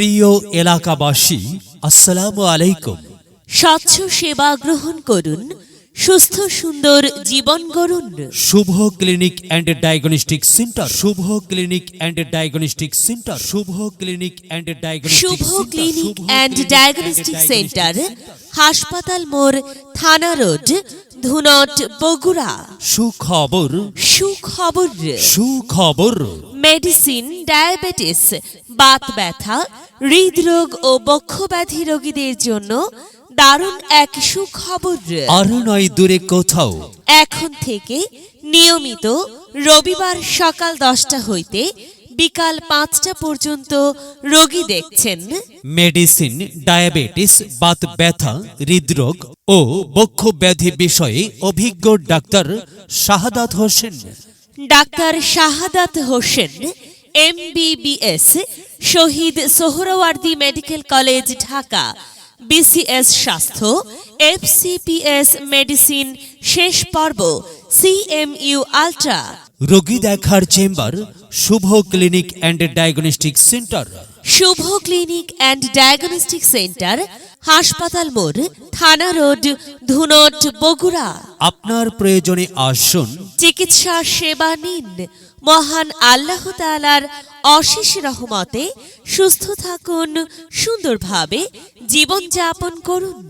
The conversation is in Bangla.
প্রিয় এলাকাবাসী, আসসালামু আলাইকুম। স্বচ্ছ সেবা গ্রহণ করুন, সুস্থ সুন্দর জীবন গড়ুন। Shuvo clinic and diagnostic centre, Shuvo clinic and diagnostic centre, Shuvo clinic and Shuvo clinic and diagnostic centre, হাসপাতাল মোড়, থানা রোড, ধুনট, বগুড়া। সুখবর, সুখবর, সুখবর। মেডিসিন, ডায়াবেটিস, বাত ব্যথা, হৃদরোগ ও বক্ষব্যাধি রোগীদের জন্য দারুণ এক সুখবর। আর নয় দূরে কোথাও। এখন থেকে নিয়মিত রবিবার সকাল 10টা হইতে বিকাল 5টা পর্যন্ত রোগী দেখছেন মেডিসিন, ডায়াবেটিস, বাত ব্যথা, হৃদরোগ ও বক্ষব্যাধি বিষয়ে অভিজ্ঞ doctor Shahadat Hossain. Doctor Shahadat Hossain MBBS, Shaheed Suhrawardy medical college, Dhaka. BCS স্বাস্থ্য, FCPS মেডিসিন শেষ পর্ব, CMU আলট্রা। রোগী দেখার chamber Shuvo clinic and diagnostic centre. Shuvo clinic and diagnostic centre, হাসপাতাল মোড়, থানা রোড, ধুনট, বগুড়া। আপনার প্রয়োজনে আসুন, চিকিৎসা সেবা নিন। মহান আল্লাহ তাআলার অশেষ রহমতে সুস্থ থাকুন, সুন্দরভাবে জীবনযাপন করুন।